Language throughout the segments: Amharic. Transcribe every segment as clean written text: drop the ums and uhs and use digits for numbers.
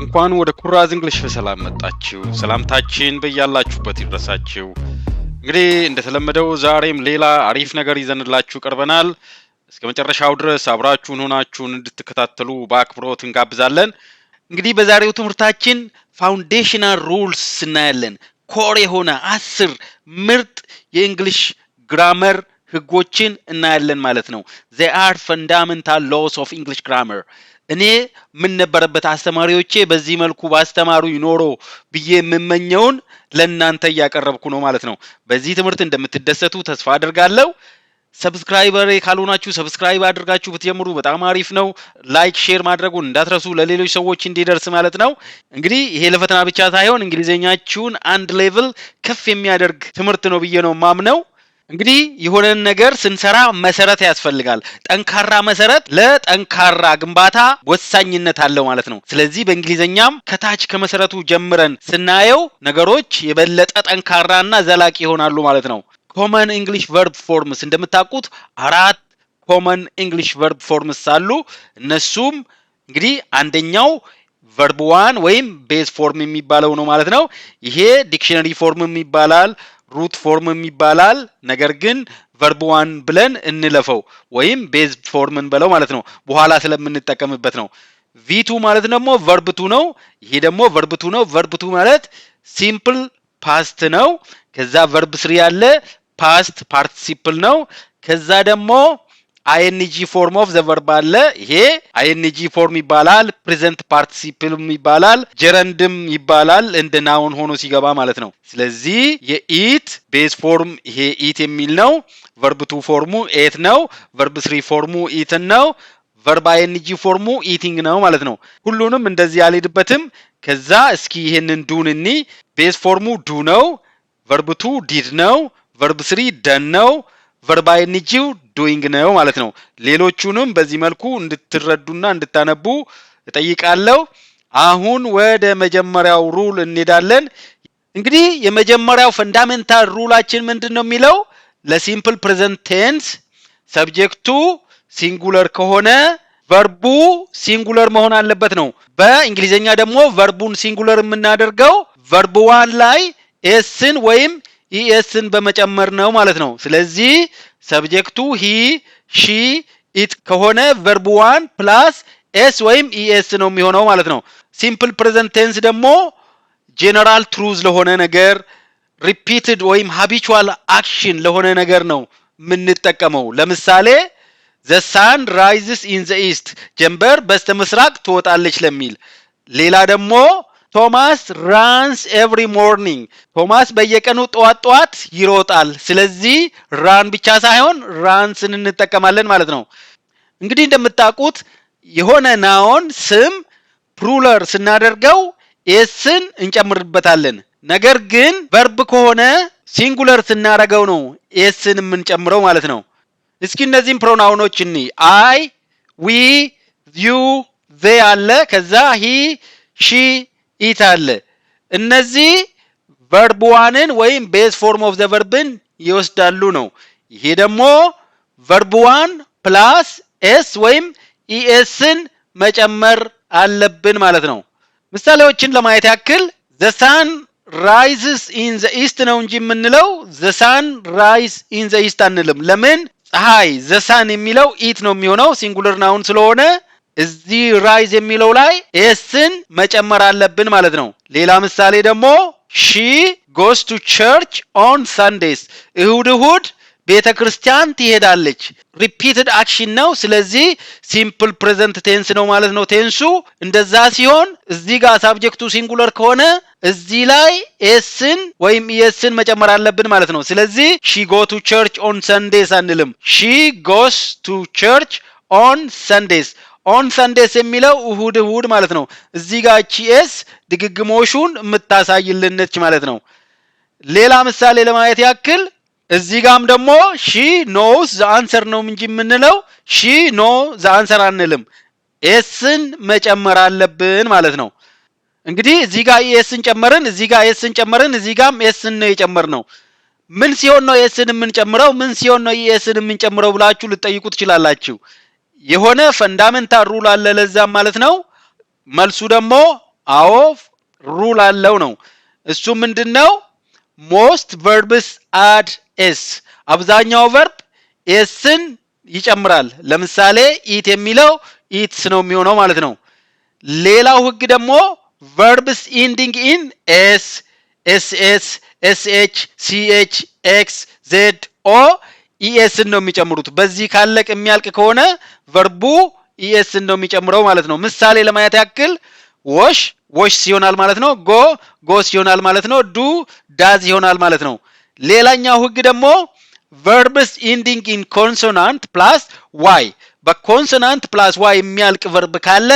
እንኳን ወደ ኩራዝ እንግሊሽ በሰላም መጣችሁ። ሰላምታችን በያላችሁበት ይድረሳችሁ። እንግዲህ እንደተለመደው ዛሬም ሌላ አሪፍ ነገር ይዘንላችሁ ቀርበናል። እስከ መጨረሻው ድረስ አብራችሁን ሆናችሁን እንድትከታተሉ በአክብሮት እንጋብዛለን። እንግዲህ በዛሬው ትምህርታችን ፋውንዴሽናል ሩልስ እናያለን። ኮር የሆነ 10 ምርጥ የእንግሊሽ ግራመር ህጎችን እናያለን ማለት ነው። they are fundamental laws of English grammar። እኔ ምን ነበረበት አስተማሪዎቼ በዚህ መልኩ ባስተማሩ ይኖሮ ብዬ የምመኘውን ለእናንተ ያቀርብኩ ነው ማለት ነው። በዚህ ትምህርት እንደምትደሰቱ ተስፋ አደርጋለሁ። ሰብስክራይበር ካልሆናችሁ ሰብስክራይብ አድርጋችሁ ብትጀምሩ በጣም አሪፍ ነው። ላይክ ሼር ማድረጉን እንዳትረሱ ለሌሎች ሰዎች እንዲደርስ ማለት ነው። እንግዲህ ይሄ ለፈተና ብቻ ሳይሆን እንግሊዘኛችሁን አንድ ሌቭል ከፍ የሚያደርግ ትምህርት ነው ብዬ ነው ማምነው። እንግዲህ የሆነ ነገር ስንሰራ መሰረት ያስፈልጋል። ጠንካራ መሰረት ለጠንካራ ግንባታ ወሳኝነት አለው ማለት ነው። ስለዚህ በእንግሊዘኛም ከታች ከመሰረቱ ጀምረን ስናየው ነገሮች የበለጠ ጠንካራና ዘላቂ ይሆናሉ ማለት ነው። ኮመን እንግሊሽ ቨርብ ፎርምስ እንደምታውቁት 4 ኮመን እንግሊሽ ቨርብ ፎርምስ አሉ። እነሱም እንግዲህ አንደኛው ቨርብ 1 ወይም ቤዝ ፎርም የሚባለው ነው ማለት ነው። ይሄ ዲክሽነሪ ፎርም ይባላል፣ ሩት ፎርም ይባላል። ነገር ግን ቨርብ 1 ብለን እንለፈው ወይም ቤዝ ፎርምን ብለው ማለት ነው፣ በኋላ ስለምንጠቀምበት ነው። v2 ማለት ደግሞ ቨርብ 2 ነው። ይሄ ደግሞ ቨርብ 2 ነው። ቨርብ 2 ማለት ሲምፕል ፓስት ነው። ከዛ ቨርብ 3 ያለ ፓስት ፓርቲሲፕል ነው። ከዛ ደግሞ ing form of the verb አለ። ይሄ ing form ይባላል። ፕሬዘንት ፓርቲሲፕል ይባላል። ጀረንድም ይባላል እንደ ናውን ሆኖ ሲገባ ማለት ነው። ስለዚህ የኢት ቤዝ ፎርም ይሄ ኢት የሚል ነው። ቨርብ 2 ፎርሙ ኤት ነው። ቨርብ 3 ፎርሙ ኢትን ነው። ቨርብ ing ፎርሙ ኢቲንግ ነው ማለት ነው። ሁሉንም እንደዚህ ያልሄድበትም። ከዛ እስኪ ይሄንን ዱን እኒ ቤዝ ፎርሙ ዱ ነው። ቨርብ 2 ዲድ ነው። ቨርብ 3 ደን ነው። ቨርብ ing ዱይንግ ነው ማለት ነው። ሌሎቹንም በዚህ መልኩ እንድትረዱና እንድታነቡ እጠይቃለሁ። አሁን ወደ መጀመሪያው ሩል እንሄዳለን። እንግዲህ የመጀመሪያው ፈንዳሜንታል ሩላችን ምንድነው የሚለው? ለሲምፕል ፕሬዘንት ቴንስ ሰብጀክቱ ሲንጉለር ከሆነ ቨርቡ ሲንጉለር መሆን አለበት ነው። በእንግሊዘኛ ደግሞ ቨርቡን ሲንጉለር የምናደርገው ቨርብ 1 ላይ ኤስን ወይም ኢኤስን በመጨመር ነው ማለት ነው። ስለዚህ ሰብጀክቱ ሂ ሺ ኢት ከሆነ ቨርብ 1 ፕላስ ኤስ ወይም ኢኤስ ነው የሚሆነው ማለት ነው። ሲምፕል ፕሬዘንት ቴንስ ደግሞ ጄነራል ትሩዝ ለሆነ ነገር ሪፒትድ ወይም ሃቢቹዋል አክሽን ለሆነ ነገር ነው የምንጠቀመው። ለምሳሌ the sun rises in the east ጀንበር በስተምስራቅ ትወጣለች ለሚል። ሌላ ደግሞ ቶማስ runs every morning ቶማስ በየቀኑ ጧት ይሮጣል። ስለዚህ ራን ብቻ ሳይሆን ራንስን እንጠቀማለን ማለት ነው። እንግዲህ እንደምታውቁት የሆነ ናውን ስም ፕሉራል ስናደርገው ኤስን እንጨምርበታለን። ነገር ግን ቨርብ ከሆነ ሲንጉለር ስናደርገው ነው ኤስን የምንጨምረው ማለት ነው። እስኪ እነዚህን ፕሮናውኖች እኒ አይ ዊ ዩ they አለ። ከዛ ሂ ሺ ኢት አለ። እነዚህ ቨርብ 1ን ወይም ቤዝ ፎርም ኦፍ ዘ ቨርብን ይወስዳሉ ነው። ይሄ ደግሞ ቨርብ 1 ፕላስ ኤስ ወይም ኢኤስን መጨመር አለብን ማለት ነው። ምሳሌዎችን ለማየት ያክል the sun rises in the east ነው እንጂ የምንለው the sun rise in the east አንልም። ለምን? ፀሐይ the sun የሚለው ኢት ነው የሚሆነው ሲንጉለር ናውን ስለሆነ እዚህ ራይዝ የሚለው ላይ ኤስን መጨመር አለብን ማለት ነው። ሌላ ምሳሌ ደግሞ she goes to church on Sundays እሁድ ቤተክርስቲያን ትሄዳለች። ሪፒትድ አክሽን ነው። ስለዚህ ሲምፕል ፕሬዘንት ቴንስ ነው ማለት ነው ቴንሱ። እንደዛ ሲሆን እዚህ ጋር ሳብጀክቱ ሲንጉለር ከሆነ እዚህ ላይ ኤስን ወይም ኢኤስን መጨመር አለብን ማለት ነው። ስለዚህ she go to church on Sundays አንልም። she goes to church on Sundays ኦን ሰንዴስ የሚለው እሁድ ማለት ነው። እዚህ ጋር ኤስ ድግግሞሹን የምታሳይልነች ማለት ነው። ሌላ ምሳሌ ለማየት ያክል እዚህ ጋርም ደግሞ ሺ ኖውስ ዘ አንሰር ነው እንጂ የምንለው ሺ ኖ ዘ አንሰር አንልም። ኤስን መጨመር አለብን ማለት ነው። እንግዲህ እዚህ ጋር ኤስን ጨመርን፣ እዚህ ጋር ኤስን ጨመርን፣ እዚህ ጋርም ኤስን ነው የጨመርነው። ምን ሲሆን ነው ኤስን የምንጨምረው? ምን ሲሆን ነው ኤስን የምንጨምረው ብላችሁ ልትጠይቁ ትችላላችሁ። የሆነ ፈንዳሜንታል ሩል አለ ለዛም ማለት ነው። መልሱ ደግሞ አዎ ሩል አለው ነው። እሱ ምንድነው? most verbs add s አብዛኛው verb sን ይጨምራል። ለምሳሌ eat የሚለው eats ነው የሚሆነው ማለት ነው። ሌላው ህግ ደግሞ verbs ending in s ss sh ch x z o es ነው የሚጨምሩት። በዚህ ካለቅ የሚያልቅ ከሆነ ቨርቡ es ነው የሚጨምረው ማለት ነው። ምሳሌ ለማየት ያክል wash wash ይሆናል ማለት ነው። go goes ይሆናል ማለት ነው። do does ይሆናል ማለት ነው። ሌላኛው ህግ ደግሞ verbs ending in consonant plus y በኮንሶናንት plus y የሚያልቅ verb ካለ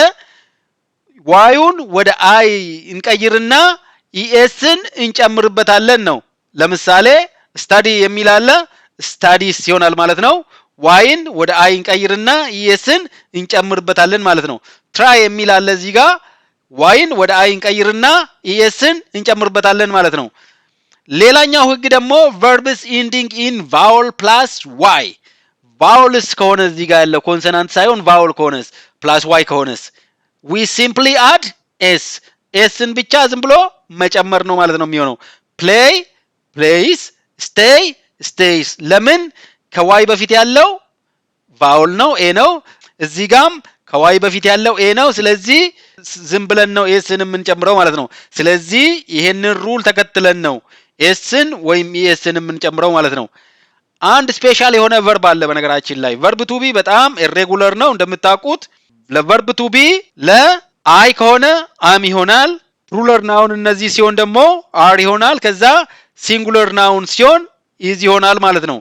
ዋዩን ወደ አይ እንቀይርና ኢኤስን እንጨምርበታለን ነው። ለምሳሌ study የሚል አለ studies ይሆናል ማለት ነው። ዋይን ወደ አይ እንቀይርና ኢኤስን እንጨምርበታለን ማለት ነው። try የሚል አለ እዚህ ጋር ዋይን ወደ አይ እንቀይርና ኢኤስን እንጨምርበታለን ማለት ነው። ሌላኛው ህግ ደግሞ verbs ending in vowel plus y vowels ከሆነ እዚህ ጋር ያለው ኮንሶናንት ሳይሆን vowel ከሆነስ plus y ከሆነስ we simply add s sን ብቻ ዝም ብሎ መጨመር ነው ማለት ነው የሚሆነው። play plays stay stays ለምን ከዋይ በፊት ያለው vowel ነው a ነው። እዚህ ጋም ከዋይ በፊት ያለው a ነው። ስለዚህ ዝም ብለን ነው sን የምንጨምረው ማለት ነው። ስለዚህ ይሄንን ሩል ተከትለን ነው sን ወይም esን የምንጨምረው ማለት ነው። አንድ ስፔሻል የሆነ verb አለ በነገራችን ላይ verb to be በጣም irregular ነው እንደምታውቁት። ለverb to be ለአይ ከሆነ am ይሆናል። plural noun እነዚህ ሲሆን ደግሞ are ይሆናል። ከዛ singular noun ሲሆን is ይሆናል ማለት ነው።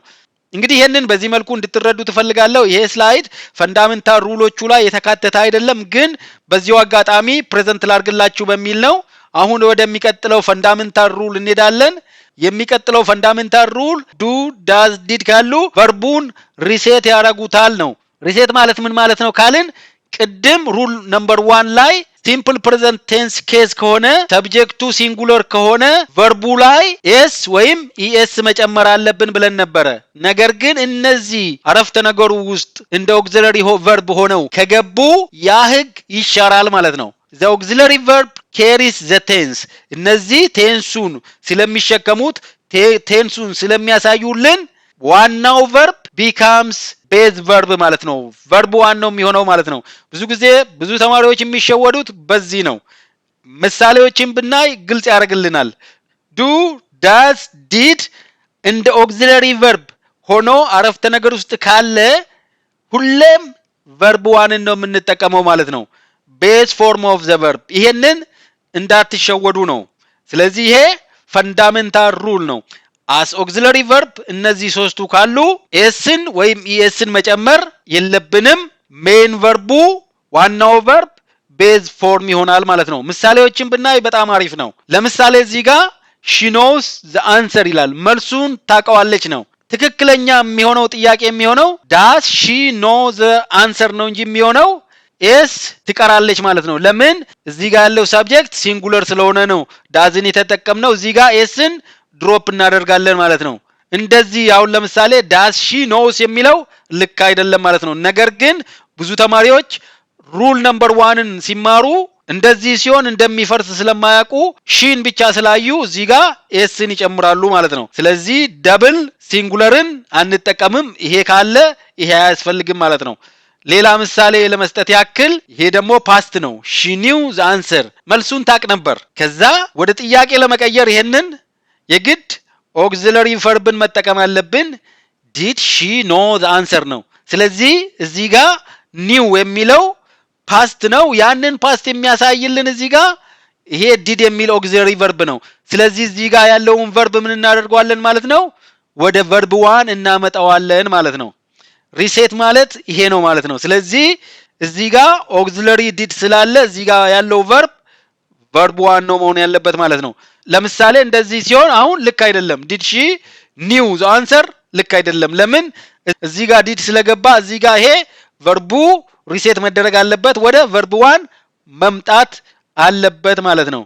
እንግዲህ ይሄንን በዚህ መልኩ እንድትረዱ ተፈልጋለሁ። ይሄ ስላይድ ፈንዳሜንታል ሩሎቹ ላይ የተካተተ አይደለም፣ ግን በዚሁ አጋጣሚ ፕሬዘንት ላድርግላችሁ በሚል ነው። አሁን ወደሚቀጥለው ፈንዳሜንታል ሩል እንሄዳለን። የሚቀጥለው ፈንዳሜንታል ሩል ዱ ዳዝ ዲድ ካሉ ቨርቡን ሪሴት ያረጉታል ነው። ሪሴት ማለት ምን ማለት ነው ካልን ቅድም ሩል ነምበር 1 ላይ ሲምፕል ፕሬዘንት ቴንስ ኬዝ ከሆነ ሰብጀክቱ ሲንጉለር ከሆነ ቨርቡ ላይ ኤስ ወይም ኢኤስ መጨመር አለብን ብለን ነበረ። ነገር ግን እነዚህ አረፍተ ነገሩ ውስጥ እንደ ኦክሲለሪ ቨርብ ሆነው ከገቡ ያ ህግ ይሻራል ማለት ነው። the auxiliary verb carries the tense እነዚህ ቴንሱን ስለሚሸከሙት ቴንሱን ስለሚያሳዩልን ዋናው verb becomes base verb ማለት ነው። verb ዋናው የሚሆነው ማለት ነው። ብዙ ጊዜ ብዙ ተማሪዎች የሚሸወዱት በዚህ ነው። ምሳሌዎችን ብናይ ግልጽ ያደርግልናል። do does did እንደ auxiliary verb ሆኖ አረፍተ ነገር ውስጥ ካለ ሁሌም verb ዋንን ነው የምንጠቀመው ማለት ነው። base form of the verb ይሄንን እንዳትሸወዱ ነው። ስለዚህ ይሄ ፈንዳሜንታል ሩል ነው። as auxiliary verb እነዚህ ሶስቱ ካሉ sን ወይም esን መጨመር የለብንም። main verb ዋናው verb base form ይሆናል ማለት ነው። ምሳሌዎችን ብናይ በጣም አሪፍ ነው። ለምሳሌ እዚህ ጋር she knows the answer ይላል። መልሱን ታውቀዋለች ነው። ትክክለኛ የሚሆነው ጥያቄ የሚሆነው does she know the answer ነው እንጂ የሚሆነው ኤስ ትቀራለች ማለት ነው። ለምን እዚህ ጋር ያለው ሰብጀክት ሲንጉለር ስለሆነ ነው ዳዝን የተጠቀምነው። እዚህ ጋር ኤስን ድሮፕ እናደርጋለን ማለት ነው። እንደዚህ አሁን ለምሳሌ ዳዝ ሺ ኖውስ የሚለው ልክ አይደለም ማለት ነው። ነገር ግን ብዙ ተማሪዎች ሩል ነምበር 1ን ሲማሩ እንደዚህ ሲሆን እንደሚፈርስ ስለማያውቁ ሺን ብቻ ስላዩ እዚህ ጋር ኤስን ይጨምራሉ ማለት ነው። ስለዚህ ደብል ሲንጉለርን አንጠቀምም። ይሄ ካለ ይሄ አያስፈልግም ማለት ነው። ሌላ ምሳሌ ለመስጠት ያክል ይሄ ደግሞ ፓስት ነው። she knew the answer መልሱን ታቅ ነበር። ከዛ ወደ ጥያቄ ለመቀየር ይሄንን የግድ auxiliary verbን መጠቀም አለብን። did she know the answer ነው። ስለዚህ እዚህ ጋር knew የሚለው ፓስት ነው። ያንን ፓስት የሚያሳይልን እዚህ ጋር ይሄ did የሚል auxiliary verb ነው። ስለዚህ እዚህ ጋር ያለውን verb ምን እናደርገዋለን ማለት ነው? ወደ verb 1 እናመጣዋለን ማለት ነው። ሪሴት ማለት ይሄ ነው ማለት ነው። ስለዚህ እዚህ ጋር auxiliary did ስላለ እዚህ ጋር ያለው verb 1 ነው መሆን ያለበት ማለት ነው። ለምሳሌ እንደዚህ ሲሆን አሁን ልክ አይደለም። did she knew the answer ልክ አይደለም። ለምን እዚህ ጋር did ስለገባ እዚህ ጋር ይሄ verb ሪሴት መደረግ አለበት፣ ወደ verb 1 መምጣት አለበት ማለት ነው።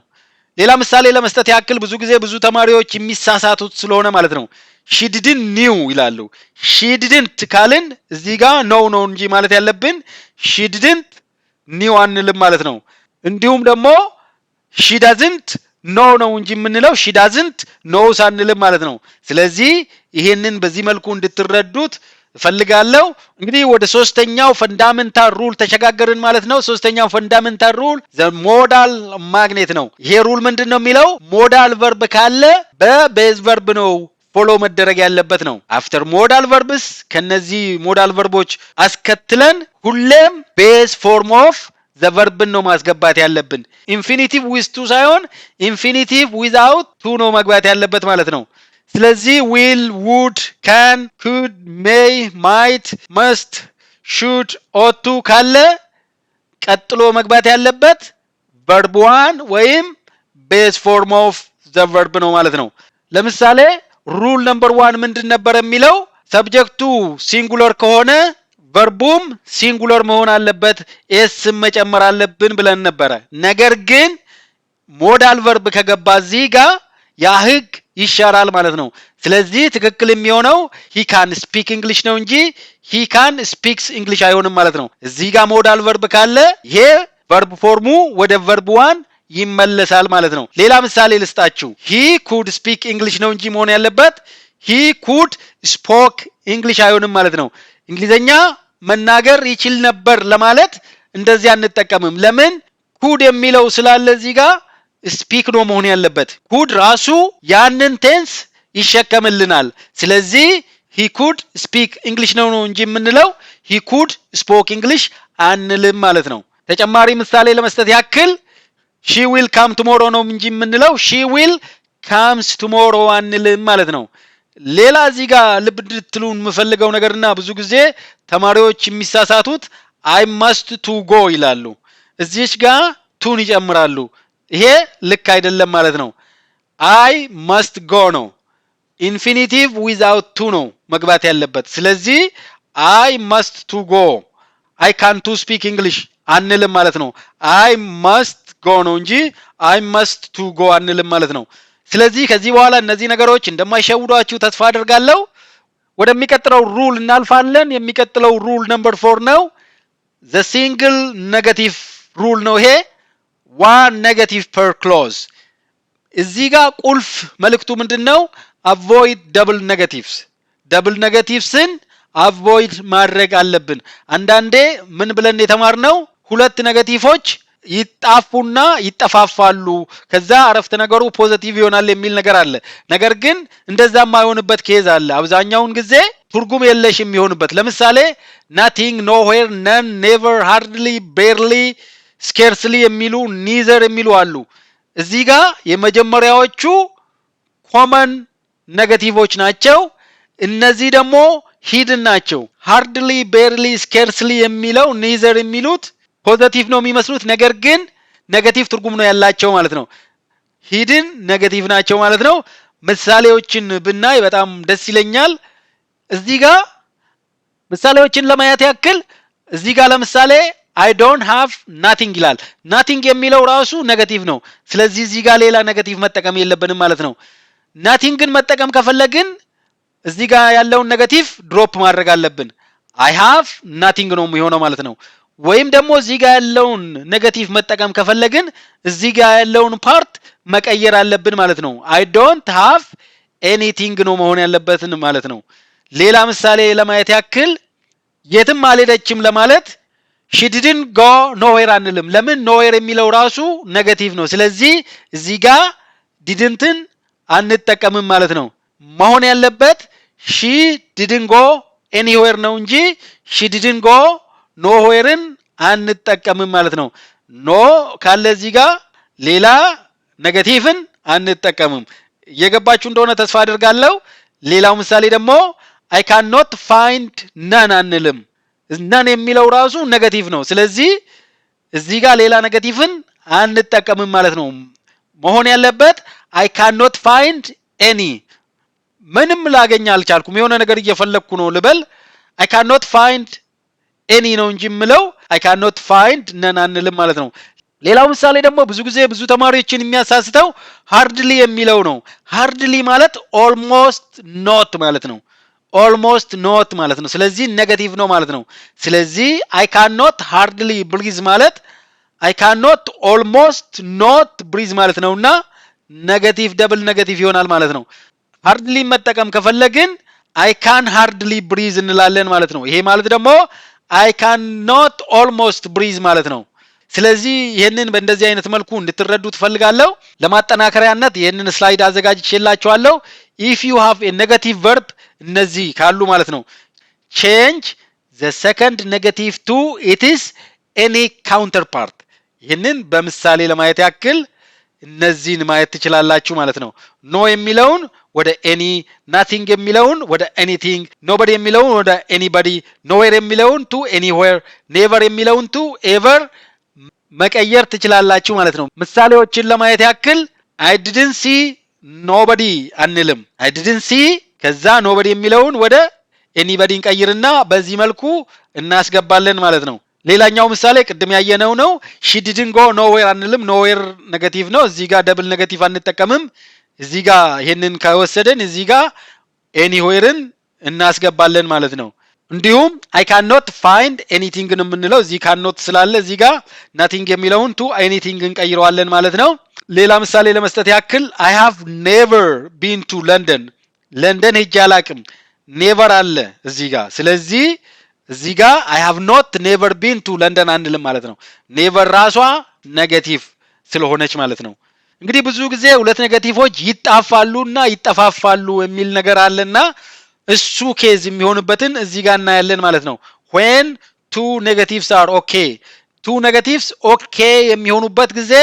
ሌላ ምሳሌ ለመስጠት ያክል ብዙ ጊዜ ብዙ ተማሪዎች የሚሳሳቱት ስለሆነ ማለት ነው she didn't knew ይላሉ። she didn't ካልን እዚህ ጋር ነው እንጂ ማለት ያለብን she didn't knew አንልም ማለት ነው። እንዲሁም ደግሞ she doesn't know ነው እንጂ የምንለው she doesn't know ሳንልም ማለት ነው። ስለዚህ ይሄንን በዚህ መልኩ እንድትረዱት ፈልጋለሁ። እንግዲህ ወደ ሶስተኛው ፈንዳሜንታል ሩል ተሸጋገርን ማለት ነው። ሶስተኛው ፈንዳሜንታል ሩል the modal magnet ነው። ይሄ ሩል ምንድነው የሚለው ሞዳል ቨርብ ካለ በቤዝ ቨርብ ነው ፎሎ መደረግ ያለበት ነው። አፍተር ሞዳል ቨርብስ ከነዚህ ሞዳል ቨርቦች አስከትለን ሁሌም ቤዝ ፎርም ኦፍ the verb ነው ማስገባት ያለብን። ኢንፊኒቲቭ with to ሳይሆን ኢንፊኒቲቭ without to ነው መግባት ያለበት ማለት ነው። ስለዚህ will, would, can, could, may, might, must, should, ought to ካለ ቀጥሎ መግባት ያለበት verb 1 ወይም base form of the verb ነው ማለት ነው። ለምሳሌ rule number 1 ምንድን ነበር የሚለው ሰብጀክቱ ሲንጉለር ከሆነ ቨርቡም ሲንጉለር መሆን አለበት ኤስ መጨመር አለብን ብለን ነበር። ነገር ግን ሞዳል ቨርብ ከገባ እዚህ ጋር ያ ህግ ይሻራል ማለት ነው። ስለዚህ ትክክል የሚሆነው he can speak English ነው እንጂ he can speaks English አይሆንም ማለት ነው። እዚህ ጋር ሞዳል ቨርብ ካለ ይሄ ቨርብ ፎርሙ ወደ ቨርብ 1 ይመለሳል ማለት ነው። ሌላ ምሳሌ ልስጣችሁ። he could speak English ነው እንጂ መሆን ያለበት he could spoke English አይሆንም ማለት ነው። እንግሊዘኛ መናገር ይችል ነበር ለማለት እንደዚህ አንጠቀምም። ለምን could የሚለው ስላለ እዚህ ጋር ስፒክ ነው መሆን ያለበት። could ራሱ ያንን ቴንስ ይሸከምልናል። ስለዚህ he could speak English ነው እንጂ የምንለው he could spoke English አንልም ማለት ነው። ተጨማሪ ምሳሌ ለመስጠት ያክል she will come tomorrow ነው እንጂ የምንለው she will comes tomorrow አንልም ማለት ነው። ሌላ እዚህ ጋር ልብ እንድትሉን የምፈልገው ነገርና ብዙ ጊዜ ተማሪዎች የሚሳሳቱት I must to go ይላሉ። እዚህች ጋር ቱን ይጨምራሉ። ይሄ ልክ አይደለም ማለት ነው። I must go ነው። ኢንፊኒቲቭ without to ነው መግባት ያለበት። ስለዚህ I must to go I can to speak English አንልም ማለት ነው። I must go ነው እንጂ I must to go አንልም ማለት ነው። ስለዚህ ከዚህ በኋላ እነዚህ ነገሮች እንደማይሸውዷችሁ ተስፋ አደርጋለሁ። ወደሚቀጥለው ሩል እናልፋለን። የሚቀጥለው ሩል ነምበር 4 ነው። the single negative rule ነው ይሄ one negative per clause። እዚህ ጋር ቁልፍ መልእክቱ ምንድነው? avoid double negatives double negatives-ን avoid ማድረግ አለብን። አንዳንዴ ምን ብለን የተማርነው ሁለት ኔጌቲቮች ይጣፉና ይጠፋፋሉ ከዛ አረፍተ ነገሩ ፖዚቲቭ ይሆናል የሚል ነገር አለ። ነገር ግን እንደዛ የማይሆንበት ኬዝ አለ። አብዛኛውን ጊዜ ትርጉም የለሽ የሚሆንበት ለምሳሌ nothing, nowhere, none, never, hardly, barely, scarcely የሚሉ neither የሚሉ አሉ። እዚህ ጋር የመጀመሪያዎቹ ኮመን ኔጌቲቮች ናቸው። እነዚህ ደግሞ ሂድን ናቸው። hardly, barely, scarcely የሚለው neither የሚሉት ፖዚቲቭ ነው የሚመስሉት ነገር ግን ኔጌቲቭ ትርጉም ነው ያላቸው ማለት ነው። ሂድን ኔጌቲቭ ናቸው ማለት ነው። ምሳሌዎችን ብናይ በጣም ደስ ይለኛል። እዚህ ጋር ምሳሌዎችን ለማየት ያክል እዚህ ጋር ለምሳሌ I don't have nothing ይላል። nothing የሚለው ራሱ ኔጌቲቭ ነው። ስለዚህ እዚህ ጋር ሌላ ኔጌቲቭ መጠቀም የለብንም ማለት ነው። nothing ግን መጠቀም ከፈለግን እዚህ ጋር ያለውን ኔጌቲቭ ድሮፕ ማድረግ አለብን። I have nothing ነው የሚሆነው ማለት ነው። ወይም ደግሞ እዚህ ጋር ያለውን ኔጌቲቭ መጠቀም ከፈለግን እዚህ ጋር ያለውን ፓርት መቀየር አለብን ማለት ነው። I don't have anything ነው መሆን ያለበት ማለት ነው። ሌላ ምሳሌ ለማየት ያክል የትም አልሄደችም ለማለት she didn't go nowhere አንልም። ለምን nowhere የሚለው ራሱ ኔጌቲቭ ነው። ስለዚህ እዚህ ጋር didn't አንጠቀምም ማለት ነው። መሆን ያለበት she didn't go anywhere ነው እንጂ she didn't go nowhere-ን አንጠቀምም ማለት ነው። ኖ ካለ እዚህ ጋር ሌላ ኔጌቲቭን አንጠቀምም። እየገባችሁ እንደሆነ ተስፋ አደርጋለሁ። ሌላው ምሳሌ ደግሞ I cannot find none አንልም። none የሚለው ራሱ ኔጌቲቭ ነው። ስለዚህ እዚህ ጋር ሌላ ኔጌቲቭን አንጠቀምም ማለት ነው። መሆን ያለበት I cannot find any ምንም ላገኝ አልቻልኩም የሆነ ነገር እየፈለኩ ነው ልበል I cannot find any ነው እንጂ ምለው I cannot find none አንልም ማለት ነው። ሌላው ምሳሌ ደግሞ ብዙ ጊዜ ብዙ ተማሪዎችን የሚያሳስተው hardly የሚለው ነው። hardly ማለት almost not ማለት ነው። almost not ማለት ነው። ስለዚህ ኔጌቲቭ ነው ማለት ነው። ስለዚህ I cannot hardly breathe ማለት I cannot almost not breathe ማለት ነውና ኔጌቲቭ ደብል ኔጌቲቭ ይሆናል ማለት ነው። hardly መጠቀም ከፈለግን I can hardly breathe እንላለን ማለት ነው። ይሄ ማለት ደግሞ I cannot almost breathe ማለት ነው። ስለዚህ ይሄንን በእንደዚህ አይነት መልኩ እንድትረዱት ፈልጋለሁ። ለማጠናከሪያነት ይሄንን ስላይድ አዘጋጅቼላችኋለሁ። if you have a negative verb እነዚህ ካሉ ማለት ነው change the second negative to it is any counterpart ይሄንን በምሳሌ ለማየት ያክል እነዚህን ማየት ትችላላችሁ ማለት ነው። no የሚለውን ወደ any nothing የሚለውን ወደ anything nobody የሚለውን ወደ anybody nowhere የሚለውን to anywhere never የሚለውን to ever መቀየር ትችላላችሁ ማለት ነው። ምሳሌዎችን ለማየት ያክል I didn't see nobody አንልም። I didn't see ከዛ nobody የሚለውን ወደ anybody እንቀይርና በዚህ መልኩ እናስገባለን ማለት ነው። ሌላኛው ምሳሌ ቅድም ያየነው ነው። she didn't go nowhere አንልም። nowhere ኔጌቲቭ ነው። እዚህ ጋር ደብል ኔጌቲቭ አንጠቀምም። እዚህ ጋር ይሄንን ከወሰደን እዚህ ጋር anywhereን እናስገባለን ማለት ነው። እንዲሁም I cannot find anything ነው የምንለው እዚህ cannot ስላለ እዚህ ጋር nothing የሚለውን to anything እንቀይረዋለን ማለት ነው። ሌላ ምሳሌ ለመስጠት ያክል I have never been to London ለንደን ሄጄ አላቅም never አለ እዚህ ጋር ስለዚህ እዚህ ጋር I have not never been to London አንልም ማለት ነው። never ራሷ ኔጌቲቭ ስለሆነች ማለት ነው። እንግዲህ ብዙ ጊዜ ሁለት ኔጌቲቮች ይጣፋሉና ይጠፋፋሉ የሚል ነገር አለና እሱ ኬዝ የሚሆንበትን እዚህ ጋር እናያለን ማለት ነው። when two negatives are okay two negatives okay የሚሆኑበት ጊዜ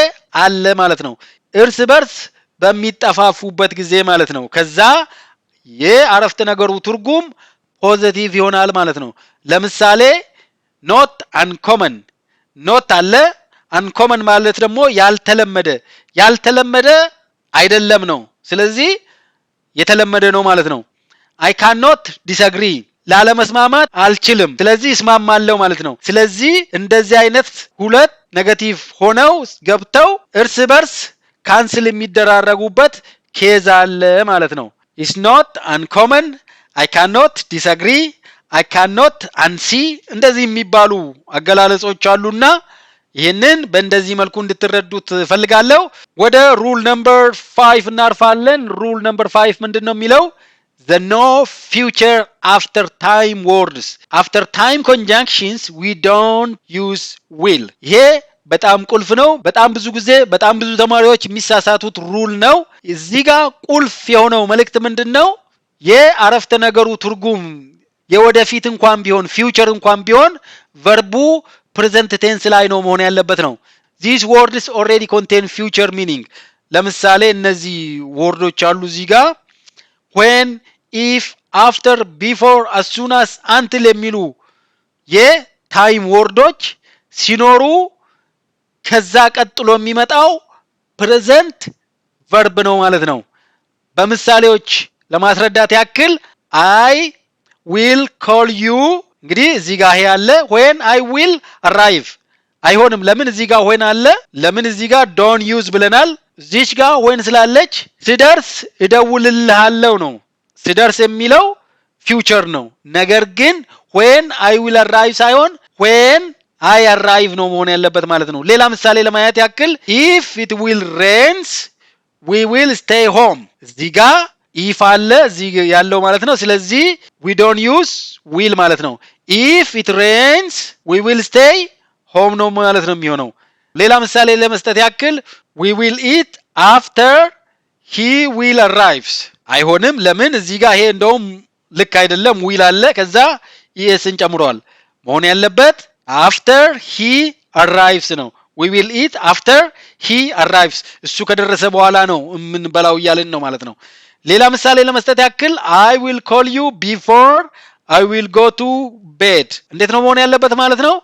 አለ ማለት ነው። እርስ በርስ በሚጠፋፉበት ጊዜ ማለት ነው። ከዛ የአረፍተ ነገሩ ትርጉም ፖዚቲቭ ይሆናል ማለት ነው። ለምሳሌ not uncommon not አለ uncommon ማለት ደግሞ ያልተለመደ አይደለም ነው። ስለዚህ የተለመደ ነው ማለት ነው። I cannot disagree ላለመስማማት አልችልም ስለዚህ እስማማለሁ ማለት ነው። ስለዚህ እንደዚህ አይነት ሁለት ኔጌቲቭ ሆነው ገብተው እርስ በርስ ካንስል የሚደራረጉበት ኬዝ አለ ማለት ነው። It's not uncommon I cannot disagree I cannot unsee እንደዚህ የሚባሉ አገላለጾች አሉና ይሄንን በእንደዚህ መልኩ እንድትረዱት ፈልጋለሁ። ወደ ሩል ነምበር 5 እናርፋለን። ሩል ነምበር 5 ምንድነው የሚለው The no future after time words after time conjunctions we don't use will ይሄ በጣም ቁልፍ ነው። በጣም ብዙ ጊዜ በጣም ብዙ ተማሪዎች የሚሳሳቱት ሩል ነው። እዚህ ጋር ቁልፍ የሆነው መልእክት ምንድነው? የአረፍተ ነገሩ ትርጉም የወደፊት እንኳን ቢሆን ፊውቸር እንኳን ቢሆን ቨርቡ ፕሬዘንት ቴንስ ላይ ነው መሆን ያለበት ነው። These words already contain future meaning ለምሳሌ እነዚህ ወርዶች አሉ እዚህ ጋር when if after before as soon as until የሚሉ የታይም ወርዶች ሲኖሩ ከዛ ቀጥሎ የሚመጣው ፕሬዘንት ቨርብ ነው ማለት ነው። በምሳሌዎች ለማስረዳት ያክል I will call you እንግዲህ እዚህ ጋር ያለ when I will arrive አይሆንም። ለምን እዚህ ጋር when አለ? ለምን እዚህ ጋር don't use ብለናል? እዚች ጋር when ስላለች ስደርስ እደውልልሃለሁ ነው። ስደርስ የሚለው ፊውቸር ነው። ነገር ግን when I will arrive ሳይሆን when I arrive ነው መሆን ያለበት ማለት ነው። ሌላ ምሳሌ ለማየት ያክል if it will rains we will stay home እዚህ ጋር if አለ እዚህ ያለው ማለት ነው። ስለዚህ we don't use will ማለት ነው። if it rains we will stay home ነው ማለት ነው የሚሆነው። ሌላ ምሳሌ ለመስጠት ያክል we will eat after he will arrives አይሆንም። ለምን እዚህ ጋር ይሄ እንደውም ልክ አይደለም will አለ ከዛ esን ጨምሯል። መሆን ያለበት after he arrives ነው። we will eat after he arrives እሱ ከደረሰ በኋላ ነው የምንበላው እያልን ነው ማለት ነው። ሌላ ምሳሌ ለመስጠት ያክል I will call you before I will go to bed እንዴት ነው መሆን ያለበት ማለት ነው?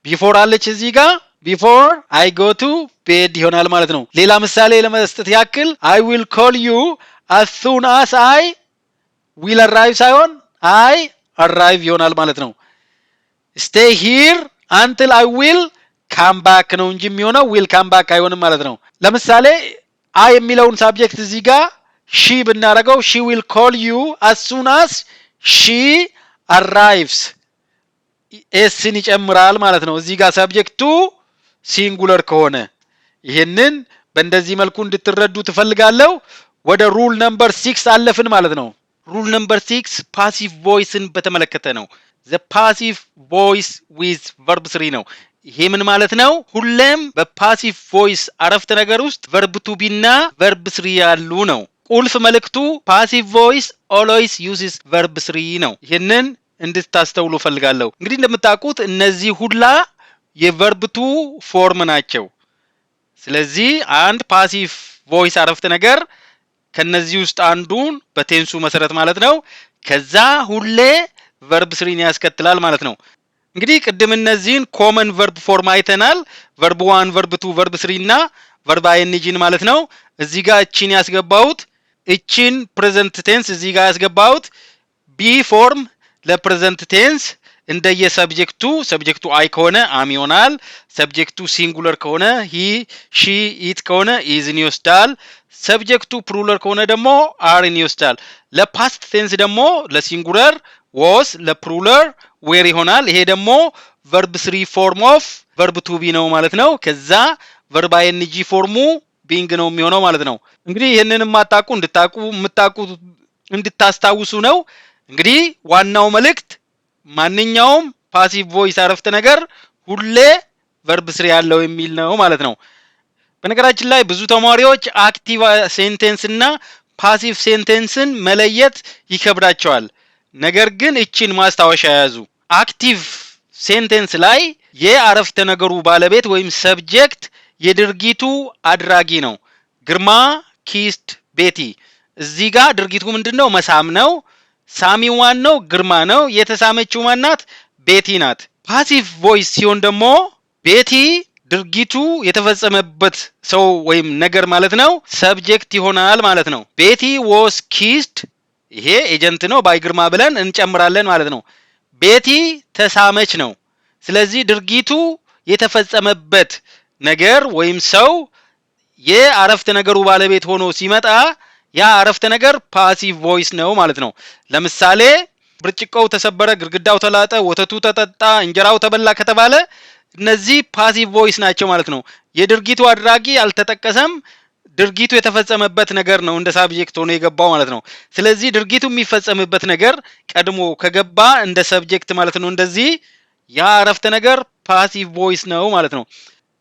before አለች እዚህ ጋር before I go to bed ይሆናል ማለት ነው። ሌላ ምሳሌ ለመስጠት ያክል I will call you as soon as I will arrive ሳይሆን I arrive ይሆናል ማለት ነው። stay here until I will come back ነው እንጂ የሚሆነው will come back አይሆንም ማለት ነው። ለምሳሌ I የሚለውን ሳብጀክት እዚህ ጋር she ብናረገው she will call you as soon as she arrives ስን ይጨምራል ማለት ነው። እዚህ ጋር ሳብጀክቱ ሲንጉለር ከሆነ ይሄንን በእንደዚህ መልኩ እንድትረዱ ትፈልጋለሁ። ወደ ሩል ነምበር 6 አለፍን ማለት ነው። ሩል ነምበር 6 ፓሲቭ ቮይስን በተመለከተ ነው። the passive voice with verb 3 ነው። ይሄ ምን ማለት ነው? ሁሌም በፓሲቭ ቮይስ አረፍተ ነገር ውስጥ verb to be እና verb 3 ያሉ ነው። ቁልፍ መልእክቱ passive voice always uses verb 3 ነው። ይሄንን እንድታስተውሉ ፈልጋለሁ። እንግዲህ እንደምታውቁት እነዚህ ሁላ የverb to ፎርም ናቸው። ስለዚህ አንድ ፓሲቭ ቮይስ አረፍተ ነገር ከነዚህ ውስጥ አንዱን በቴንሱ መሰረት ማለት ነው ከዛ ሁሌ verb 3 ያስከትላል ማለት ነው። እንግዲህ ቅድም እነዚህን ኮመን verb ፎርም አይተናል። verb 1 verb 2 verb 3 እና verb ing ማለት ነው። እዚህ ጋር እቺን ያስገባሁት እቺን ፕሬዘንት ቴንስ እዚህ ጋር ያስገባሁት ቢ ፎርም ለፕሬዘንት ቴንስ እንደየሰብጀክቱ አይ ከሆነ አም ይሆናል። ሰብጀክቱ ሲንጉለር ከሆነ ሂ ሺ ኢት ከሆነ ኢዝን ይወስዳል። ሰብጀክቱ ፕሉራል ከሆነ ደግሞ አርን ይወስዳል። ለፓስት ቴንስ ደግሞ ለሲንጉለር was ለፕሉራል ዌር ይሆናል። ይሄ ደግሞ verb 3 ፎርም ኦፍ verb to be ነው ማለት ነው። ከዛ verb ing ፎርሙ being ነው የሚሆነው ማለት ነው። እንግዲህ ይሄንን ማጣቁ እንድታቁ እንድታስታውሱ ነው። እንግዲህ ዋናው መልእክት ማንኛውም ፓሲቭ ቮይስ አረፍተ ነገር ሁሌ verb 3 ያለው የሚል ነው ማለት ነው። በነገራችን ላይ ብዙ ተማሪዎች አክቲቭ ሴንቴንስ እና ፓሲቭ ሴንቴንስን መለየት ይከብዳቸዋል። ነገር ግን እቺን ማስታወሻ ያዙ። አክቲቭ ሴንቴንስ ላይ የአረፍተ ነገሩ ባለቤት ወይም ሰብጀክት የድርጊቱ አድራጊ ነው። ግርማ ኪስድ ቤቲ። እዚህ ጋር ድርጊቱ ምንድነው? መሳም ነው። ሳሚው ማን ነው? ግርማ ነው። የተሳመችው ማናት? ቤቲ ናት። ፓሲቭ ቮይስ ሲሆን ደግሞ ቤቲ ድርጊቱ የተፈጸመበት ሰው ወይም ነገር ማለት ነው ሰብጀክት ይሆናል ማለት ነው። ቤቲ was kissed ይሄ ኤጀንት ነው ባይ ግርማ ብለን እንጨምራለን ማለት ነው። ቤቲ ተሳመች ነው። ስለዚህ ድርጊቱ የተፈጸመበት ነገር ወይም ሰው የአረፍተ ነገሩ ባለቤት ሆኖ ሲመጣ ያ አረፍተ ነገር ፓሲቭ ቮይስ ነው ማለት ነው። ለምሳሌ ብርጭቆው ተሰበረ፣ ግርግዳው ተላጠ፣ ወተቱ ተጠጣ፣ እንጀራው ተበላ ከተባለ እነዚህ ፓሲቭ ቮይስ ናቸው ማለት ነው። የድርጊቱ አድራጊ አልተጠቀሰም። ድርጊቱ የተፈጸመበት ነገር ነው እንደ ሳብጀክት ሆኖ የገባው ማለት ነው። ስለዚህ ድርጊቱ የሚፈጸምበት ነገር ቀድሞ ከገባ እንደ ሰብጀክት ማለት ነው። እንደዚህ ያ አረፍተ ነገር ፓሲቭ ቮይስ ነው ማለት ነው።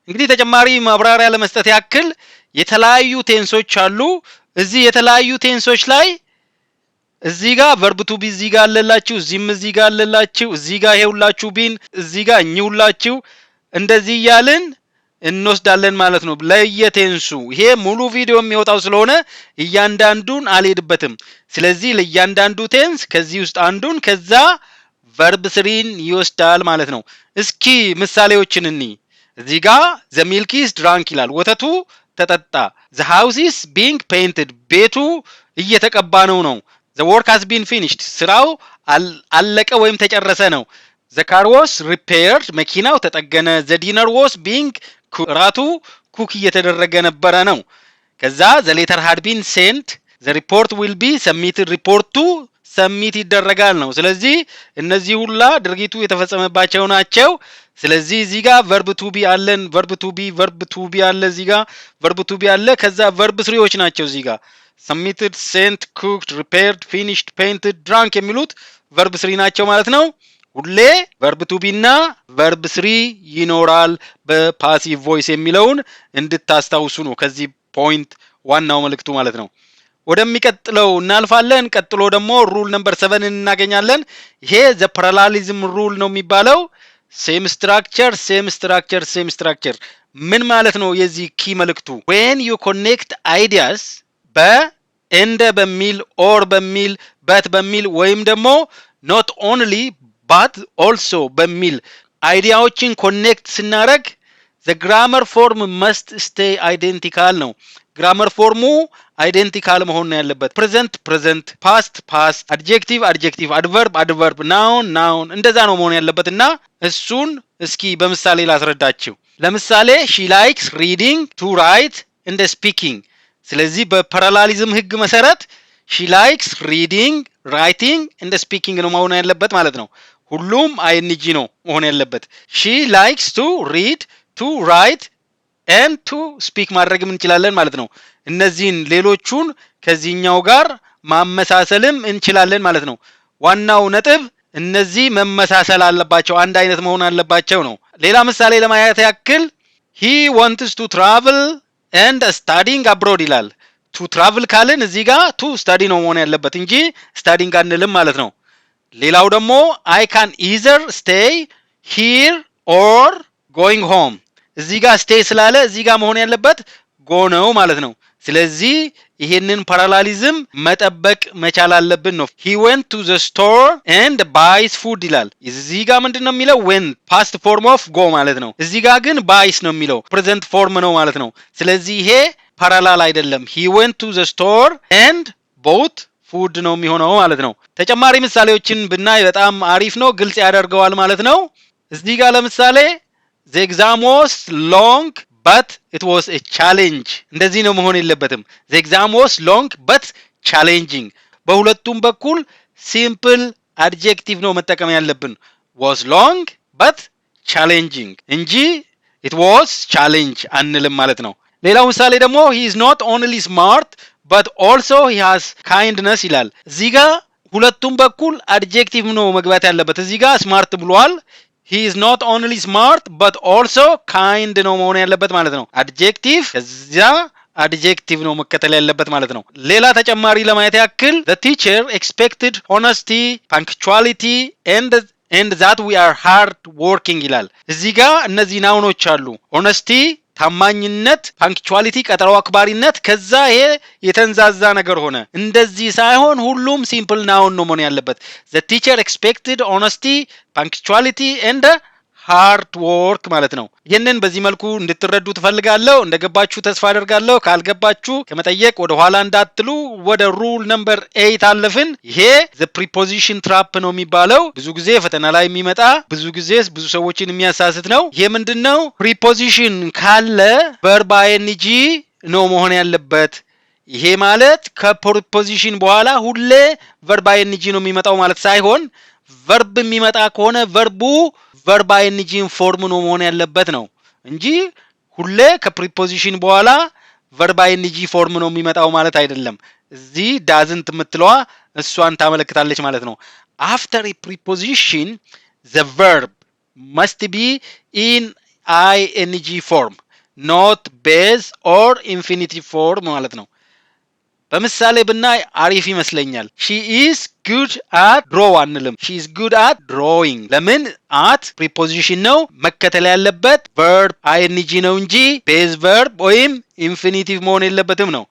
እንግዲህ ተጨማሪ ማብራሪያ ለመስጠት ያክል የተለያዩ ቴንሶች አሉ። እዚህ የተለያዩ ቴንሶች ላይ እዚህ ጋር verb to be እዚህ ጋር አለላችሁ፣ እዚህም እዚህ ጋር አለላችሁ፣ እዚህ ጋር ይሄውላችሁ ቢን እዚህ ጋር እኚውላችሁ እንደዚህ ያልን እንወስዳለን ማለት ነው። ለየቴንሱ ይሄ ሙሉ ቪዲዮ የሚወጣው ስለሆነ እያንዳንዱን አልሄድበትም። ስለዚህ ለእያንዳንዱ ቴንስ ከዚህ ውስጥ አንዱን ከዛ verb 3ን ይወስዳል ማለት ነው። እስኪ ምሳሌዎችን እንይ። እዚህ ጋር the milk is drunk ይላል፣ ወተቱ ተጠጣ። the house is being painted ቤቱ እየተቀባ ነው። the work has been finished ስራው አለቀ ወይም ተጨረሰ ነው። the car was repaired መኪናው ተጠገነ። the dinner was being ራቱ ኩክ እየተደረገ ነበረ ነው። ከዛ the letter had been sent the report will be submitted ሪፖርቱ ሰሚት ይደረጋል ነው። ስለዚህ እነዚህ ሁላ ድርጊቱ የተፈጸመባቸው ናቸው። ስለዚህ እዚህ ጋር verb to be አለን፣ verb to be አለ፣ እዚህ ጋር verb to be አለ። ከዛ verb 3ዎች ናቸው እዚህ ጋር submitted sent cooked repaired finished painted drunk የሚሉት verb 3 ናቸው ማለት ነው። ሁሌ verb to be እና verb 3 ይኖራል በፓሲቭ ቮይስ የሚለውን እንድታስታውሱ ነው ከዚህ ፖይንት ዋናው መልእክቱ ማለት ነው። ወደሚቀጥለው እናልፋለን። ቀጥሎ ደግሞ ሩል ነምበር 7 እናገኛለን። ይሄ the parallelism rule ነው የሚባለው። same structure ምን ማለት ነው? የዚህ ኪ መልእክቱ when you connect ideas በእንደ በሚል or በሚል but በሚል ወይም ደግሞ not only but also በሚል አይዲያዎችን ኮኔክት ስናረግ the grammar form must stay identical ነው። grammar ፎርሙ አይዴንቲካል መሆን ነው ያለበት። present past adjective adverb noun እንደዛ ነው መሆን ያለበትና እሱን እስኪ በምሳሌ ላስረዳችሁ። ለምሳሌ she likes reading to write and speaking። ስለዚህ በፓራላሊዝም ህግ መሰረት she likes reading writing and speaking ነው መሆን ያለበት ማለት ነው። ሁሉም ing ነው መሆን ያለበት። she likes to read to write and to speak ማድረግም እንችላለን ማለት ነው። እነዚህን ሌሎቹን ከዚህኛው ጋር ማመሳሰልም እንችላለን ማለት ነው። ዋናው ነጥብ እነዚህ መመሳሰል አለባቸው፣ አንድ አይነት መሆን አለባቸው ነው። ሌላ ምሳሌ ለማየት ያክል he wants to travel and studying abroad ይላል። to travel ካልን እዚህ ጋር to study ነው መሆን ያለበት እንጂ studying አንልም ማለት ነው። ሌላው ደግሞ I can either stay here or going home እዚህ ጋር stay ስላለ እዚህ ጋር መሆን ያለበት go ነው ማለት ነው። ስለዚህ ይሄንን ፓራላሊዝም መጠበቅ መቻል አለብን ነው። he went to the store and buys food ይላል። እዚህ ጋር ምንድነው የሚለው went past form of go ማለት ነው። እዚህ ጋር ግን buys ነው የሚለው present form ነው ማለት ነው። ስለዚህ ይሄ ፓራላል አይደለም። he went to the store and bought food ነው የሚሆነው ማለት ነው። ተጨማሪ ምሳሌዎችን ብናይ በጣም አሪፍ ነው፣ ግልጽ ያደርገዋል ማለት ነው። እዚህ ጋር ለምሳሌ the exam was long but it was a challenge እንደዚህ ነው መሆን የለበትም። the exam was long but challenging በሁለቱም በኩል simple adjective ነው መጠቀም ያለብን was long but challenging እንጂ it was challenge አንልም ማለት ነው። ሌላው ምሳሌ ደግሞ he is not only smart but also he has kindness ይላል። እዚህ ጋር ሁለቱም በኩል adjective ነው መግባት ያለበት። እዚህ ጋር smart ብሏል። he is not only smart but also kind ነው መሆን ያለበት ማለት ነው። adjective ከዚያ adjective ነው መከተል ያለበት ማለት ነው። ሌላ ተጨማሪ ለማየት ያክል the teacher expected honesty, punctuality and that we are hard working ይላል። እዚህ ጋር እነዚህ ናውኖች አሉ። honesty ታማኝነት፣ ፓንክቹዋሊቲ ቀጠሮ አክባሪነት፣ ከዛ ይሄ የተንዛዛ ነገር ሆነ። እንደዚህ ሳይሆን ሁሉም ሲምፕል ናውን ነው መሆን ያለበት። the teacher expected honesty, punctuality and hard work ማለት ነው። ይሄንን በዚህ መልኩ እንድትረዱ ትፈልጋለሁ። እንደገባችሁ ተስፋ አደርጋለሁ። ካልገባችሁ ከመጠየቅ ወደ ኋላ እንዳትሉ። ወደ ሩል ነምበር 8 አለፍን። ይሄ the preposition trap ነው የሚባለው። ብዙ ጊዜ ፈተና ላይ የሚመጣ ብዙ ጊዜ ብዙ ሰዎችን የሚያሳስት ነው። ይሄ ምንድነው? preposition ካለ verb ing ነው መሆን ያለበት። ይሄ ማለት ከpreposition በኋላ ሁሌ verb ing ነው የሚመጣው ማለት ሳይሆን verb የሚመጣ ከሆነ verbu verb ing ፎርም ነው መሆን ያለበት ነው እንጂ ሁሌ ከፕሪፖዚሽን በኋላ verb ing ፎርም ነው የሚመጣው ማለት አይደለም። እዚህ doesn't የምትለዋ እሷን ታመለክታለች ማለት ነው። after a preposition the verb must be in ing form not base or infinitive form ማለት ነው። በምሳሌ ብናይ አሪፍ ይመስለኛል። she is good at draw አንልም። she is good at drawing ለምን? at preposition ነው መከተል ያለበት verb ing ነው እንጂ base verb ወይም infinitive መሆን የለበትም ነው።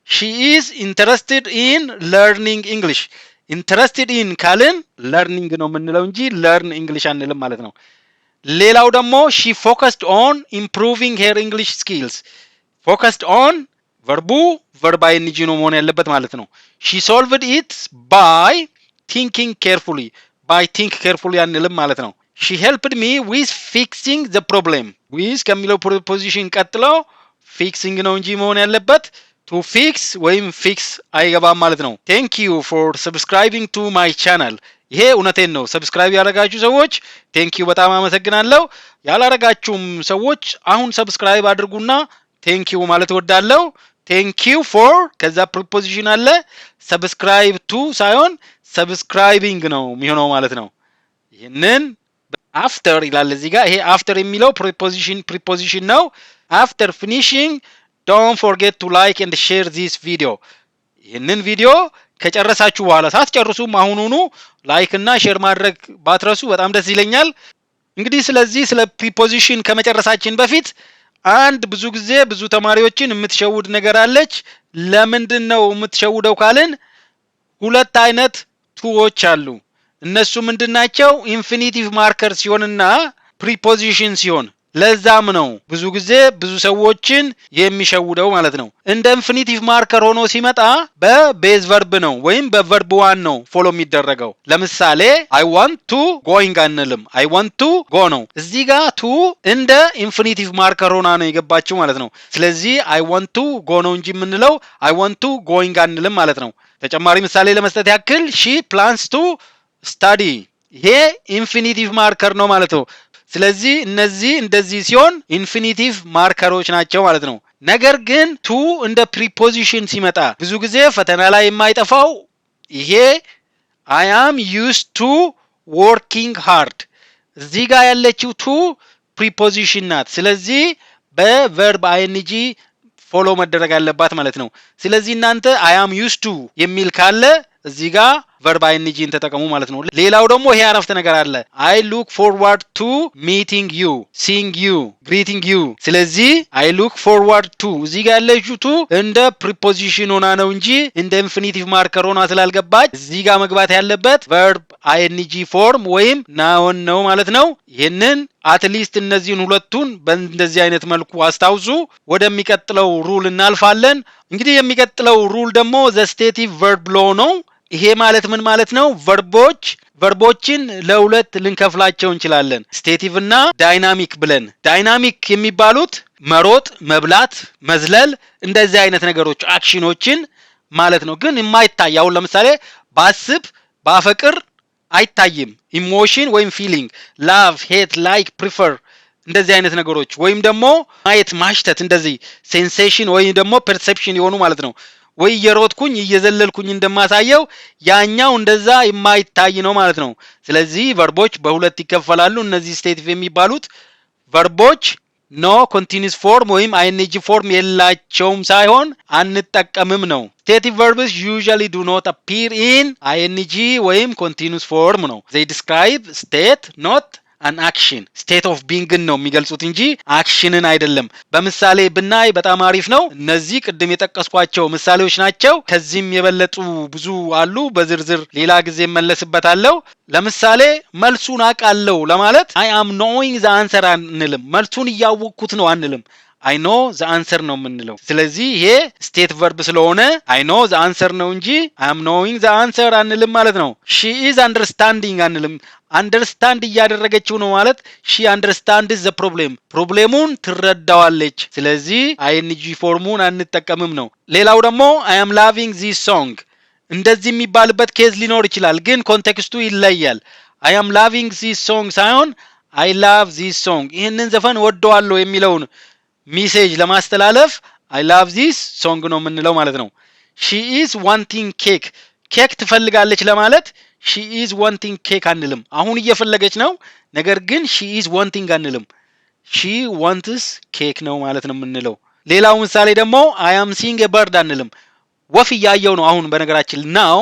she is interested in learning English interested in ካልን learning ነው የምንለው እንጂ learn English አንልም ማለት ነው። ሌላው ደግሞ she focused on improving her English skills focused on verbu verb ing ነው መሆን ያለበት ማለት ነው። she solved it by thinking carefully by think carefully አንልም ማለት ነው። she helped me with fixing the problem with ከሚለው preposition ቀጥሎ fixing ነው እንጂ መሆን ያለበት to fix ወይም fix አይገባም ማለት ነው። thank you for subscribing to my channel ይሄ እውነቴን ነው። ሰብስክራይብ ያደረጋችሁ ሰዎች thank you በጣም አመሰግናለሁ። ያላረጋችሁም ሰዎች አሁን ሰብስክራይብ አድርጉና thank you ማለት እወዳለሁ። thank you for ከዛ preposition አለ subscribe to ሳይሆን subscribing ነው የሚሆነው ማለት ነው። ይሄንን after ይላል እዚህ ጋር። ይሄ after የሚለው preposition ነው። after finishing don't forget to like and share this video ይሄንን ቪዲዮ ከጨረሳችሁ በኋላ ሳትጨርሱም አሁኑኑ ላይክ እና ሼር ማድረግ ባትረሱ በጣም ደስ ይለኛል። እንግዲህ ስለዚህ ስለ preposition ከመጨረሳችን በፊት አንድ ብዙ ጊዜ ብዙ ተማሪዎችን የምትሸውድ ነገር አለች። ለምንድነው የምትሸውደው ካልን ሁለት አይነት ቱዎች አሉ። እነሱ ምንድናቸው? ኢንፊኒቲቭ ማርከር ሲሆንና ፕሪፖዚሽን ሲሆን ለዛም ነው ብዙ ጊዜ ብዙ ሰዎችን የሚሸውደው ማለት ነው። እንደ ኢንፊኒቲቭ ማርከር ሆኖ ሲመጣ በቤዝ ቨርብ ነው ወይም በቨርብ ዋን ነው ፎሎ የሚደረገው። ለምሳሌ I want to going አንልም I want to go ነው። እዚህ ጋር to እንደ ኢንፊኒቲቭ ማርከር ሆና ነው የገባችው ማለት ነው። ስለዚህ I want to go ነው እንጂ የምንለው I want to going አንልም ማለት ነው። ተጨማሪ ምሳሌ ለመስጠት ያክል she plans to study ይሄ ኢንፊኒቲቭ ማርከር ነው ማለት ነው። ስለዚህ እነዚህ እንደዚህ ሲሆን ኢንፊኒቲቭ ማርከሮች ናቸው ማለት ነው። ነገር ግን ቱ እንደ ፕሪፖዚሽን ሲመጣ ብዙ ጊዜ ፈተና ላይ የማይጠፋው ይሄ I am used to working hard እዚህ ጋር ያለችው ቱ ፕሪፖዚሽን ናት። ስለዚህ በቨርብ አይኤንጂ ፎሎ መደረግ አለባት ማለት ነው። ስለዚህ እናንተ I am used to የሚል ካለ እዚህ ጋር verb ing ተጠቀሙ ማለት ነው። ሌላው ደግሞ ይሄ አረፍተ ነገር አለ I look forward to meeting you, seeing you, greeting you። ስለዚህ I look forward to እዚህ ጋር ያለችው to እንደ preposition ሆና ነው እንጂ እንደ infinitive marker ሆና ስላልገባች እዚህ ጋር መግባት ያለበት verb ing form ወይም noun ነው ማለት ነው። ይሄንን አትሊስት እነዚህን ሁለቱን በእንደዚህ አይነት መልኩ አስታውሱ። ወደሚቀጥለው ሩል እናልፋለን። እንግዲህ የሚቀጥለው ሩል ደግሞ the stative verb law ነው። ይሄ ማለት ምን ማለት ነው? ቨርቦችን ለሁለት ልንከፍላቸው እንችላለን፣ ስቴቲቭ እና ዳይናሚክ ብለን። ዳይናሚክ የሚባሉት መሮጥ፣ መብላት፣ መዝለል እንደዚህ አይነት ነገሮች አክሽኖችን ማለት ነው። ግን የማይታይ አሁን ለምሳሌ ባስብ ባፈቅር አይታይም። ኢሞሽን ወይም ፊሊንግ ላቭ፣ ሄት፣ ላይክ፣ ፕሪፈር እንደዚህ አይነት ነገሮች ወይም ደግሞ ማየት፣ ማሽተት እንደዚህ ሴንሴሽን ወይም ደግሞ ፐርሰፕሽን የሆኑ ማለት ነው። ወይ እየሮጥኩኝ እየዘለልኩኝ እንደማሳየው ያኛው እንደዛ የማይታይ ነው ማለት ነው። ስለዚህ ቨርቦች በሁለት ይከፈላሉ። እነዚህ ስቴቲቭ የሚባሉት ቨርቦች ኖ ኮንቲኒዩስ ፎርም ወይም አይኤንጂ ፎርም የላቸውም ሳይሆን አንጠቀምም ነው። ስቴቲቭ verbs usually do not appear in ing ወይም continuous form ነው። they describe state not an action state of being ነው የሚገልጹት እንጂ አክሽንን አይደለም። በምሳሌ ብናይ በጣም አሪፍ ነው። እነዚህ ቅድም የጠቀስኳቸው ምሳሌዎች ናቸው። ከዚህም የበለጡ ብዙ አሉ። በዝርዝር ሌላ ጊዜ መለስበታለሁ። ለምሳሌ መልሱን አውቃለሁ ለማለት I am knowing the answer አንልም። መልሱን እያወቅኩት ነው አንልም። I know the answer ነው የምንለው። ስለዚህ ይሄ ስቴት ቨርብ ስለሆነ I know the answer ነው እንጂ I am knowing the answer አንልም ማለት ነው። she is understanding አንልም። አንደርስታንድ እያደረገችው ነው ማለት she understands the problem ፕሮብሌሙን ትረዳዋለች። ስለዚህ አይኤንጂ ፎርሙን አንጠቀምም ነው። ሌላው ደግሞ I am loving this song እንደዚህ የሚባልበት ኬዝ ሊኖር ይችላል፣ ግን ኮንቴክስቱ ይለያል። I am loving this song ሳይሆን I love this song ይህንን ዘፈን ወደዋለሁ የሚለውን ሜሴጅ ለማስተላለፍ I love this song ነው የምንለው ማለት ነው። she is wanting cake ኬክ ትፈልጋለች ለማለት she is wanting cake አንልም። አሁን እየፈለገች ነው፣ ነገር ግን she is wanting አንልም። she wants cake ነው ማለት ነው የምንለው። ሌላው ምሳሌ ደግሞ I am seeing a bird አንልም። ወፍ እያየው ነው አሁን በነገራችን ነው።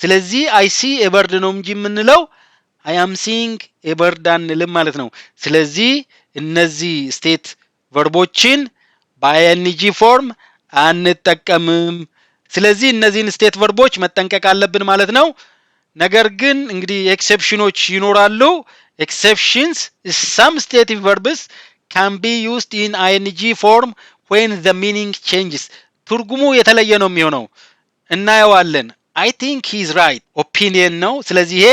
ስለዚህ I see a bird ነው እንጂ የምንለው I am seeing a bird አንልም ማለት ነው። ስለዚህ እነዚህ ስቴት ቨርቦችን በአይኤንጂ ፎርም አንጠቀምም። ስለዚህ እነዚህን ስቴት ቨርቦች መጠንቀቅ አለብን ማለት ነው። ነገር ግን እንግዲህ ኤክሰፕሽኖች ይኖራሉ። exceptions some stative verbs can be used in ing form when the meaning changes ትርጉሙ የተለየ ነው የሚሆነው። እናየዋለን። I think he is right ኦፒኒየን ነው። ስለዚህ ይሄ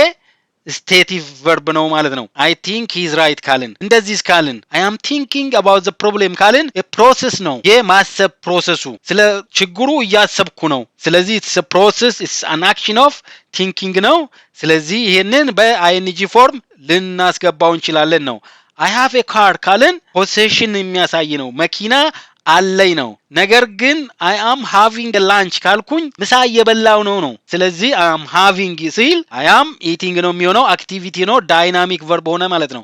ስቴቲቭ ቨርብ ነው ማለት ነው። I think he is right ካልን እንደዚህ ካልን I am thinking about the problem ካልን ፕሮሰስ ነው። የማሰብ ፕሮሰሱ ስለ ችግሩ እያሰብኩ ነው። ስለዚህ it's a process it's an action of thinking ነው። ስለዚህ ይሄንን በአይኤንጂ ፎርም ልናስገባው እንችላለን ነው። I have a car ካልን ፖሴሽን የሚያሳይ ነው። መኪና አለኝ ነው። ነገር ግን I am having a lunch ካልኩኝ ምሳ እየበላው ነው። ስለዚህ I am having ሲል I am eating ነው የሚሆነው። አክቲቪቲ ነው፣ ዳይናሚክ ቨርብ ሆነ ማለት ነው።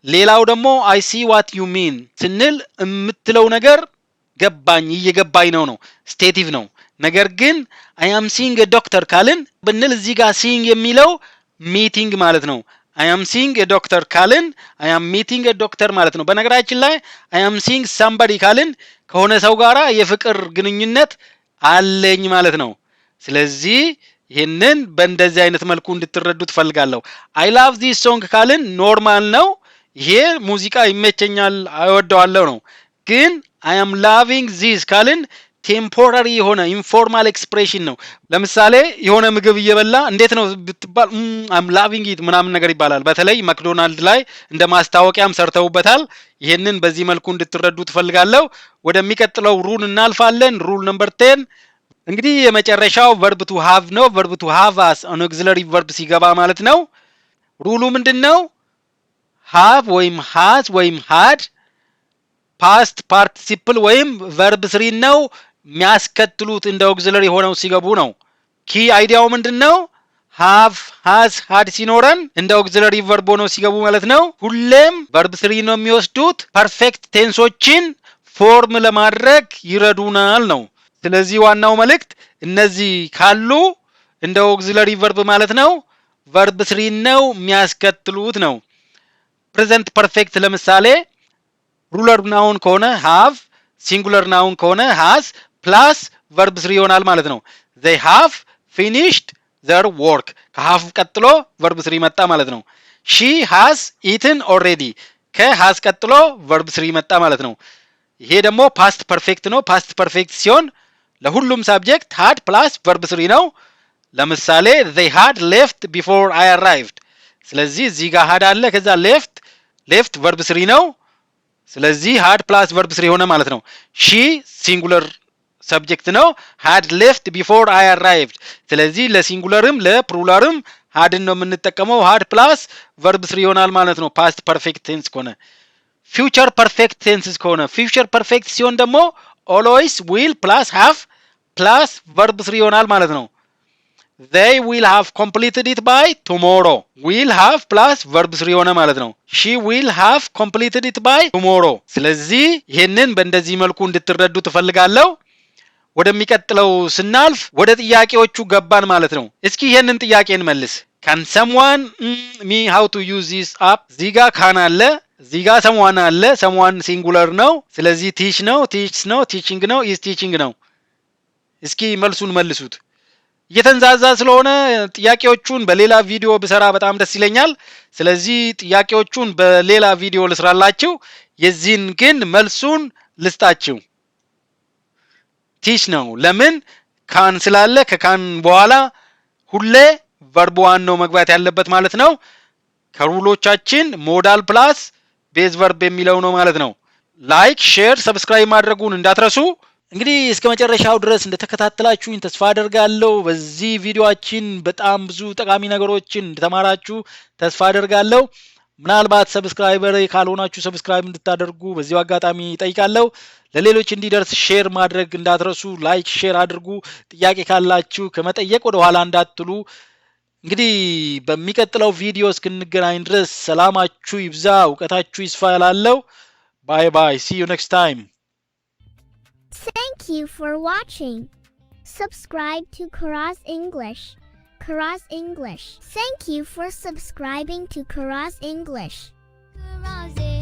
ሌላው ደግሞ I see what you mean ስንል የምትለው ነገር ገባኝ እየገባኝ ነው። ስቴቲቭ ነው። ነገር ግን I am seeing a doctor ካልን ብንል እዚህ ጋር seeing የሚለው ሚቲንግ ማለት ነው። I am seeing a doctor ካልን I am meeting a doctor ማለት ነው። በነገራችን ላይ I am seeing somebody ካልን ከሆነ ሰው ጋራ የፍቅር ግንኙነት አለኝ ማለት ነው። ስለዚህ ይሄንን በእንደዚህ አይነት መልኩ እንድትረዱ ትፈልጋለሁ። I love this song ካልን ኖርማል ነው። ይሄ ሙዚቃ ይመቸኛል አይወደዋለሁ ነው። ግን I am loving this ካልን ቴምፖራሪ የሆነ ኢንፎርማል ኤክስፕሬሽን ነው። ለምሳሌ የሆነ ምግብ እየበላ እንዴት ነው ብትባል I'm loving it ምናምን ነገር ይባላል። በተለይ ማክዶናልድ ላይ እንደ ማስታወቂያም ሰርተውበታል። ይሄንን በዚህ መልኩ እንድትረዱ ትፈልጋለሁ። ወደሚቀጥለው ሩል እናልፋለን። ሩል ነምበር 10 እንግዲህ የመጨረሻው verb to have ነው። verb to have as an auxiliary verb ሲገባ ማለት ነው። ሩሉ ምንድነው? have ወይም has ወይም had past participle ወይም verb 3 ነው የሚያስከትሉት እንደ auxiliary ሆነው ሲገቡ ነው። ኪ አይዲያው ምንድነው? have has had ሲኖረን እንደ auxiliary verb ሆነው ሲገቡ ማለት ነው። ሁሌም verb 3 ነው የሚወስዱት። perfect ቴንሶችን ፎርም ለማድረግ ይረዱናል ነው። ስለዚህ ዋናው መልእክት እነዚህ ካሉ እንደ auxiliary verb ማለት ነው verb 3 ነው የሚያስከትሉት ነው። present perfect ለምሳሌ ሩለር ናውን ከሆነ have ሲንጉለር ናውን ከሆነ has plus verb 3 ይሆናል ማለት ነው። they have finished their work ከሀፍ ቀጥሎ verb 3 መጣ ማለት ነው። she has eaten already ከhas ቀጥሎ verb 3 መጣ ማለት ነው። ይሄ ደግሞ past perfect ነው። past perfect ሲሆን ለሁሉም subject had plus verb 3 ነው። ለምሳሌ they had left before I arrived ስለዚህ እዚህ ጋር had አለ ከዛ left verb 3 ነው። ስለዚህ had plus verb 3 ሆነ ማለት ነው። she singular subject ነው had left before I arrived ስለዚህ ለሲንጉለርም ለፕሉራልም had ነው የምንጠቀመው had plus verb 3 ይሆናል ማለት ነው past perfect tense ከሆነ። future perfect tense ከሆነ future perfect ሲሆን ደግሞ always will plus have plus verb 3 ይሆናል ማለት ነው። they will have completed it by tomorrow will have plus verb 3 ሆነ ማለት ነው። she will have completed it by tomorrow ስለዚህ ይሄንን በእንደዚህ መልኩ እንድትረዱ ተፈልጋለሁ። ወደሚቀጥለው ስናልፍ ወደ ጥያቄዎቹ ገባን ማለት ነው። እስኪ ይሄንን ጥያቄ እንመልስ። can someone me how to use this app ዚጋ ካን አለ ዚጋ someone አለ someone ሲንጉለር ነው ስለዚህ teach ነው teaches ነው teaching ነው is teaching ነው። እስኪ መልሱን መልሱት። እየተንዛዛ ስለሆነ ጥያቄዎቹን በሌላ ቪዲዮ ብሰራ በጣም ደስ ይለኛል። ስለዚህ ጥያቄዎቹን በሌላ ቪዲዮ ልስራላችሁ። የዚህን ግን መልሱን ልስጣችሁ። ቲች ነው። ለምን? ካን ስላለ ከካን በኋላ ሁሌ verb 1 ነው መግባት ያለበት ማለት ነው። ከሩሎቻችን ሞዳል ፕላስ ቤዝ verb የሚለው ነው ማለት ነው። ላይክ ሼር ሰብስክራይብ ማድረጉን እንዳትረሱ። እንግዲህ እስከ መጨረሻው ድረስ እንደተከታተላችሁኝ ተስፋ አደርጋለሁ። በዚህ ቪዲዮአችን በጣም ብዙ ጠቃሚ ነገሮችን እንደተማራችሁ ተስፋ አደርጋለሁ። ምናልባት ሰብስክራይበር ካልሆናችሁ ሰብስክራይብ እንድታደርጉ በዚሁ አጋጣሚ ጠይቃለሁ። ለሌሎች እንዲደርስ ሼር ማድረግ እንዳትረሱ። ላይክ ሼር አድርጉ። ጥያቄ ካላችሁ ከመጠየቅ ወደ ኋላ እንዳትሉ። እንግዲህ በሚቀጥለው ቪዲዮ እስክንገናኝ ድረስ ሰላማችሁ ይብዛ፣ ዕውቀታችሁ ይስፋ እላለሁ። ባይ ባይ። see you next time. Thank you for watching. Subscribe to Karaz English. Karaz English. Thank you for subscribing to Karaz English. Karaz